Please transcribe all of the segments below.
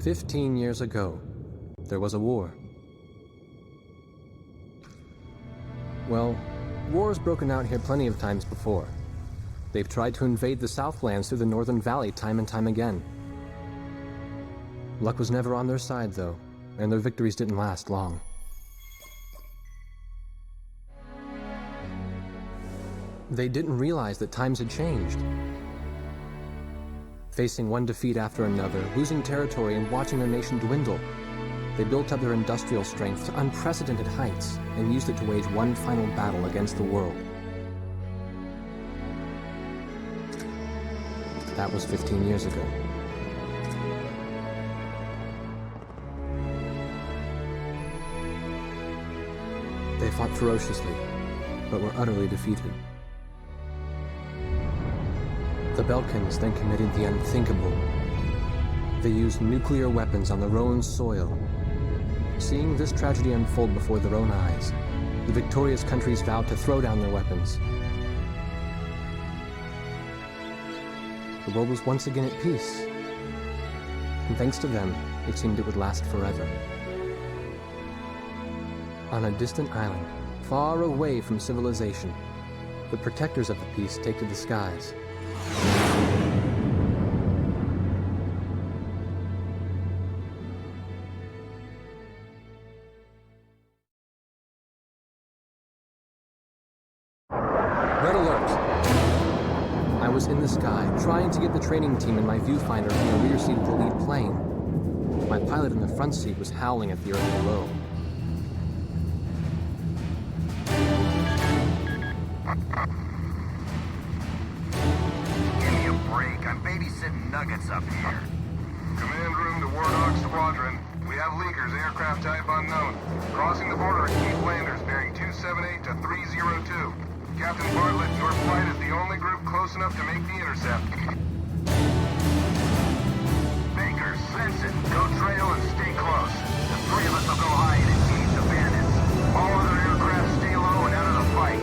15 years ago, there was a war. Well, war's broken out here plenty of times before. They've tried to invade the Southlands through the Northern Valley time and time again. Luck was never on their side, though, and their victories didn't last long. They didn't realize that times had changed. Facing one defeat after another, losing territory and watching their nation dwindle, they built up their industrial strength to unprecedented heights and used it to wage one final battle against the world. That was 15 years ago. They fought ferociously, but were utterly defeated. The Belkans then committed the unthinkable. They used nuclear weapons on their own soil. Seeing this tragedy unfold before their own eyes, the victorious countries vowed to throw down their weapons. The world was once again at peace, and thanks to them, it seemed it would last forever. On a distant island, far away from civilization, the protectors of the peace take to the skies. Red alert! I was in the sky, trying to get the training team in my viewfinder from the rear seat of the lead plane. My pilot in the front seat was howling at the earth below. Give me a break. I'm babysitting nuggets up here. Command room to Wardog Squadron. We have leakers, aircraft type unknown. Crossing the border at Cape Landers, bearing 278 to 302. Captain Bartlett, your flight is the only group close enough to make the intercept. Baker, sense it. Go trail and stay close. The three of us will go high and engage the bandits. All other aircraft stay low and out of the fight.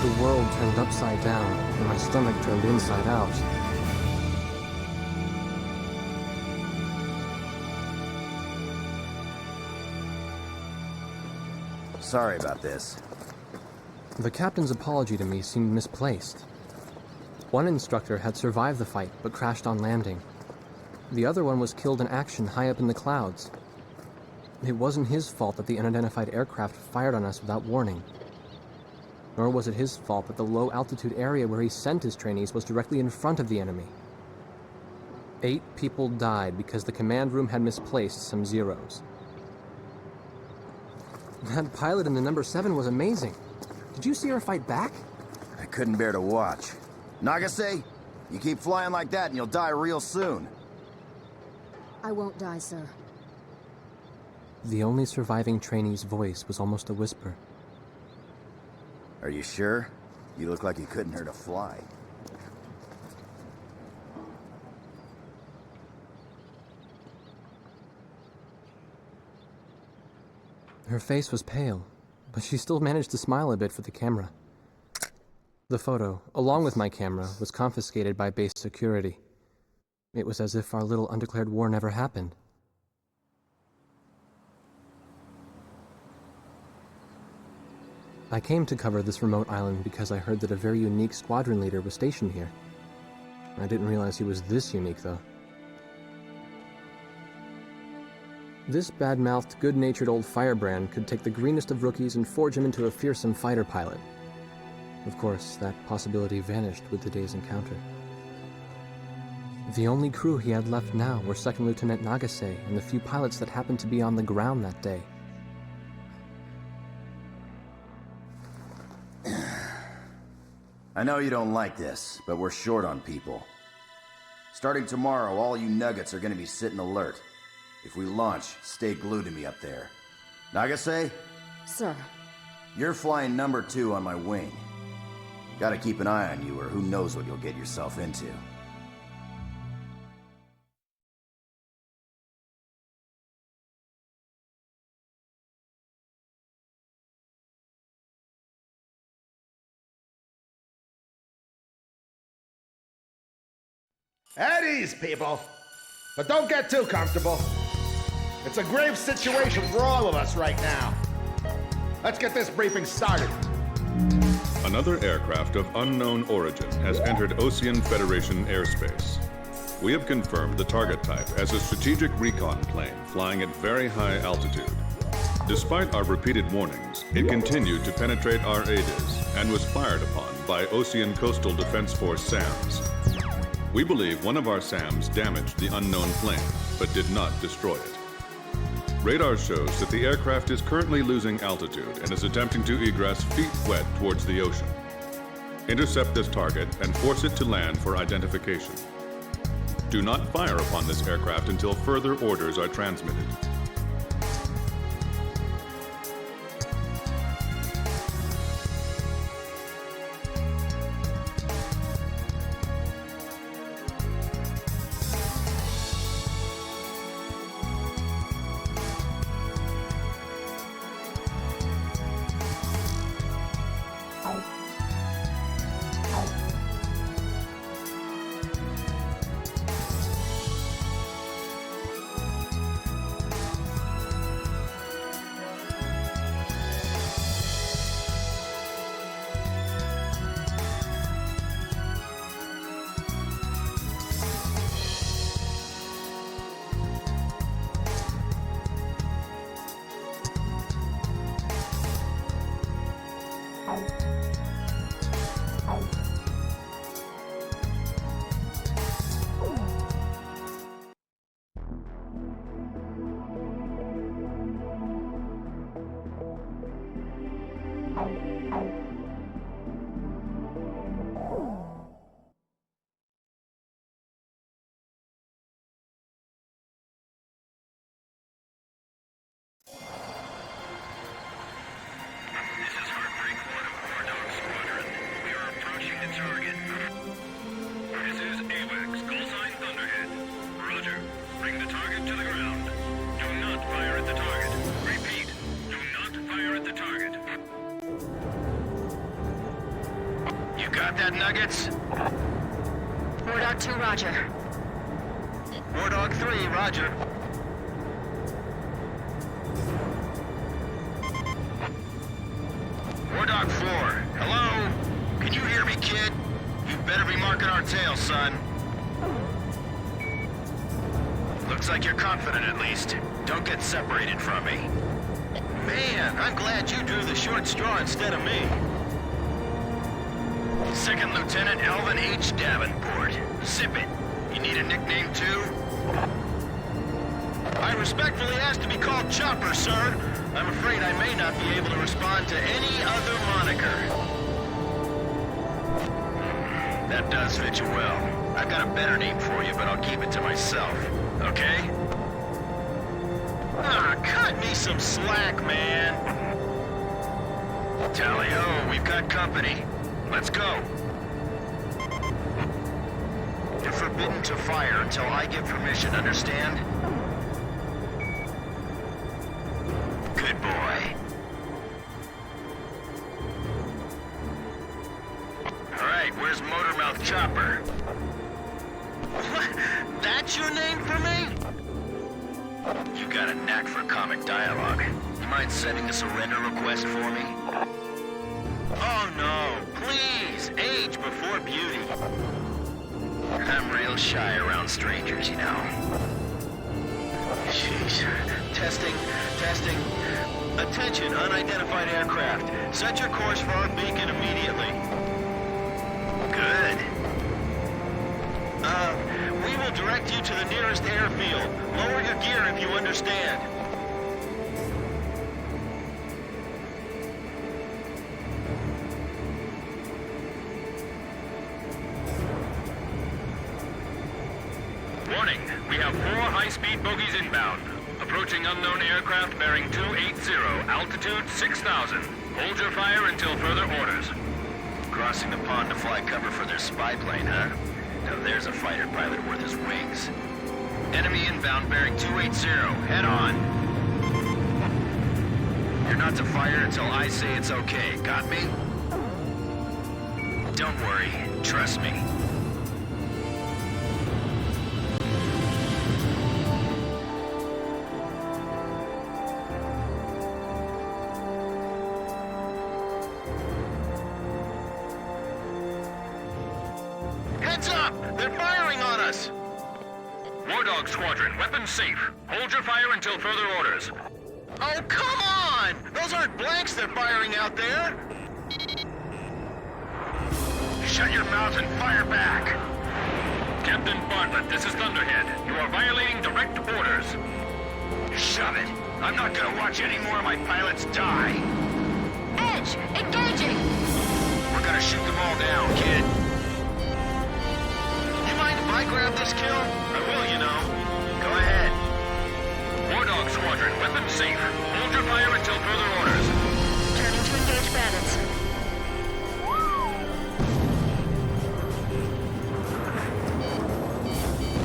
The world turned upside down, and my stomach turned inside out. Sorry about this. The captain's apology to me seemed misplaced. One instructor had survived the fight, but crashed on landing. The other one was killed in action high up in the clouds. It wasn't his fault that the unidentified aircraft fired on us without warning. Nor was it his fault that the low-altitude area where he sent his trainees was directly in front of the enemy. 8 people died because the command room had misplaced some zeros. That pilot in the number 7 was amazing. Did you see her fight back? I couldn't bear to watch. Nagase, you keep flying like that and you'll die real soon. I won't die, sir. The only surviving trainee's voice was almost a whisper. Are you sure? You look like you couldn't hurt a fly. Her face was pale, but she still managed to smile a bit for the camera. The photo, along with my camera, was confiscated by base security. It was as if our little undeclared war never happened. I came to cover this remote island because I heard that a very unique squadron leader was stationed here. I didn't realize he was this unique, though. This bad-mouthed, good-natured old firebrand could take the greenest of rookies and forge him into a fearsome fighter pilot. Of course, that possibility vanished with the day's encounter. The only crew he had left now were Second Lieutenant Nagase and the few pilots that happened to be on the ground that day. I know you don't like this, but we're short on people. Starting tomorrow, all you nuggets are gonna be sitting alert. If we launch, stay glued to me up there. Nagase? Sir. You're flying number 2 on my wing. Gotta keep an eye on you, or who knows what you'll get yourself into. At ease, people. But don't get too comfortable. It's a grave situation for all of us right now. Let's get this briefing started. Another aircraft of unknown origin has entered Osean Federation airspace. We have confirmed the target type as a strategic recon plane flying at very high altitude. Despite our repeated warnings, it continued to penetrate our ADIS and was fired upon by Osean Coastal Defense Force SAMs. We believe one of our SAMs damaged the unknown plane, but did not destroy it. Radar shows that the aircraft is currently losing altitude and is attempting to egress feet wet towards the ocean. Intercept this target and force it to land for identification. Do not fire upon this aircraft until further orders are transmitted. This is Heartbreak 1 of Wardog Squadron. We are approaching the target. This is AWACS, call sign Thunderhead. Roger. Bring the target to the ground. Do not fire at the target. Repeat, do not fire at the target. You got that, Nuggets? Wardog 2, roger. Wardog 3, roger. Wardog 4, hello? Can you hear me, kid? You better be marking our tail, son. Looks like you're confident, at least. Don't get separated from me. Man, I'm glad you drew the short straw instead of me. Second Lieutenant Alvin H. Davenport. Zip it. You need a nickname, too? I respectfully ask to be called Chopper, sir. I'm afraid I may not be able to respond to any other moniker. That does fit you well. I've got a better name for you, but I'll keep it to myself. Okay? Ah, cut me some slack, man. Tally-ho, we've got company. Let's go. You're forbidden to fire until I give permission, understand? Good boy. All right, where's Motormouth Chopper? What? That's your name for me? You got a knack for comic dialogue. You mind sending a surrender request for me? Oh no, please, age before beauty. I'm real shy around strangers, you know. Jeez. Testing. Attention, unidentified aircraft. Set your course for our beacon immediately. Good. We will direct you to the nearest airfield. Lower your gear if you understand. Warning, we have 4 high-speed bogies inbound. Approaching unknown aircraft bearing 280, altitude 6,000. Hold your fire until further orders. Crossing the pond to fly cover for their spy plane, huh? Now there's a fighter pilot worth his wings. Enemy inbound bearing 280. Head on. You're not to fire until I say it's okay. Got me? Don't worry. Trust me. Heads up! They're firing on us! Wardog Squadron, weapons safe. Hold your fire until further orders. Oh, come on! Those aren't blanks they're firing out there! Shut your mouth and fire back! Captain Bartlett, this is Thunderhead. You are violating direct orders. Shove it! I'm not gonna watch any more of my pilots die! Edge, engaging! We're gonna shoot them all down, kid. You mind if I grab this kill? I will, you know. Go ahead. Wardog Squadron, weapons safe. Hold your fire until further orders. Turning to engage bandits.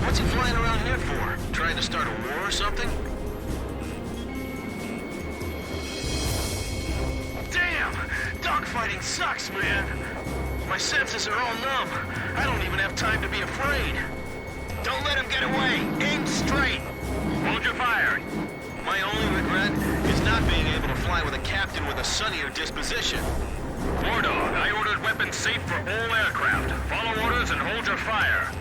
What's he flying around here for? Trying to start a war or something? Damn! Dogfighting sucks, man! My senses are all numb. I don't even have time to be afraid. Don't let him get away! Aim straight! Hold your fire. My only regret is not being able to fly with a captain with a sunnier disposition. Wardog, I ordered weapons safe for all aircraft. Follow orders and hold your fire.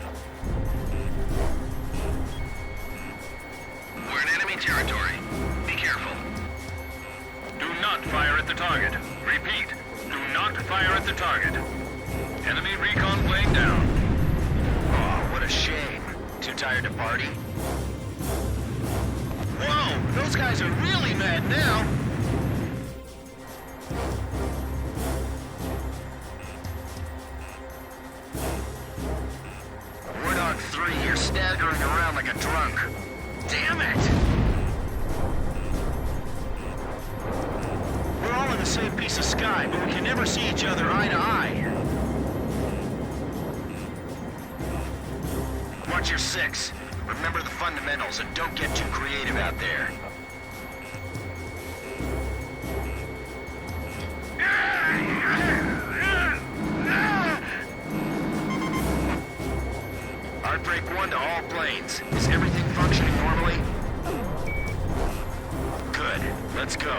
We're in enemy territory. Be careful. Do not fire at the target. Repeat, do not fire at the target. Enemy recon plane down. Oh, what a shame. Too tired to party? Whoa! Those guys are really mad now! Wardog 3, you're staggering around like a drunk. Damn it! We're all in the same piece of sky, but we can never see each other eye to eye. Watch your six. Remember the fundamentals and don't get too creative out there. Heartbreak 1 to all planes. Is everything functioning normally? Good. Let's go.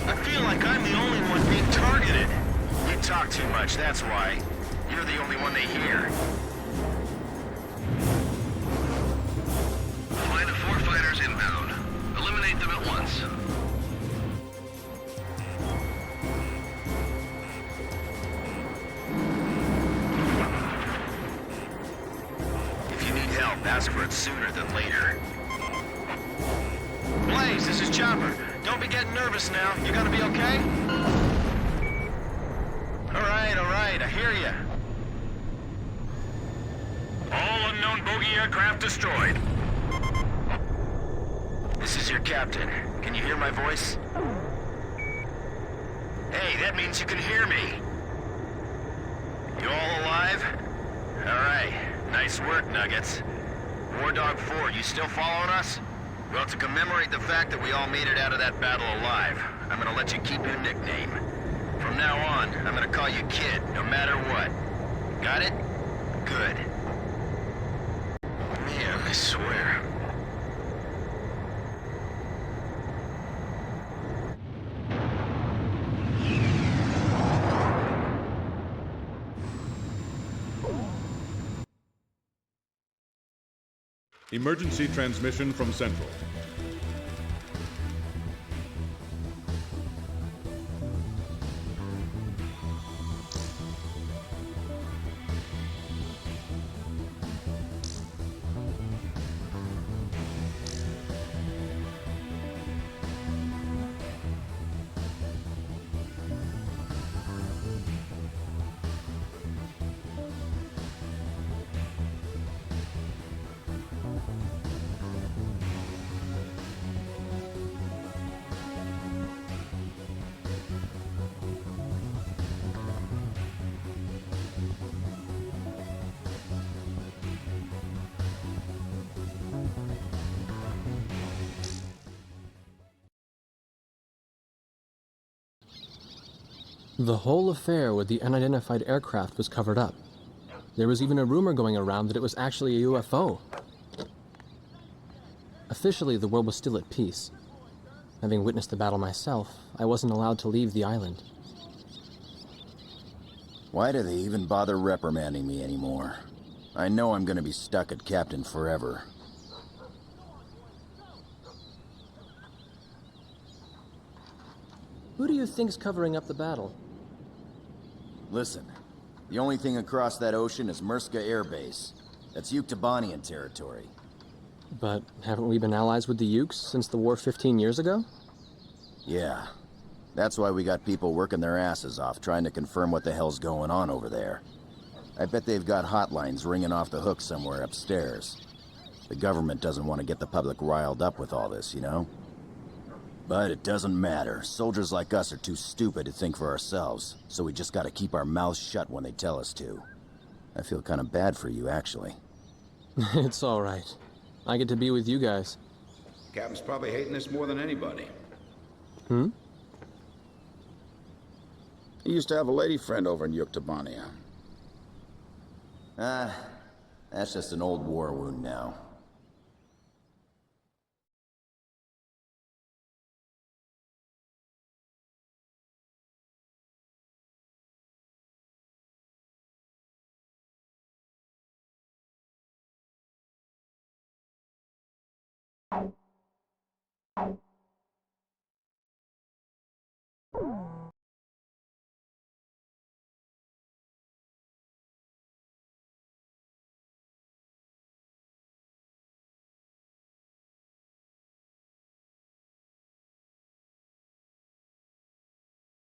I feel like I'm the only one being targeted. You talk too much, that's why. You're the only one they hear. Flight of 4 fighters inbound. Eliminate them at once. If you need help, ask for it sooner than later. Blaze, this is Chopper. Don't be getting nervous now. You gonna be okay? All right, I hear ya. All unknown bogey aircraft destroyed. This is your captain. Can you hear my voice? Hey, that means you can hear me. You all alive? All right. Nice work, Nuggets. Wardog 4, you still following us? Well, to commemorate the fact that we all made it out of that battle alive, I'm gonna let you keep your nickname. From now on, I'm gonna call you Kid, no matter what. Got it? Good. Man, I swear. Emergency transmission from Central. The whole affair with the unidentified aircraft was covered up. There was even a rumor going around that it was actually a UFO. Officially, the world was still at peace. Having witnessed the battle myself, I wasn't allowed to leave the island. Why do they even bother reprimanding me anymore? I know I'm gonna be stuck at Captain forever. Who do you think's covering up the battle? Listen, the only thing across that ocean is Murska Air Base. That's Yuktobanian territory. But haven't we been allies with the Ukes since the war 15 years ago? Yeah. That's why we got people working their asses off trying to confirm what the hell's going on over there. I bet they've got hotlines ringing off the hook somewhere upstairs. The government doesn't want to get the public riled up with all this, you know? But it doesn't matter. Soldiers like us are too stupid to think for ourselves, so we just gotta keep our mouths shut when they tell us to. I feel kind of bad for you, actually. It's all right. I get to be with you guys. Captain's probably hating us more than anybody. Hmm? He used to have a lady friend over in Yuktobania. That's just an old war wound now.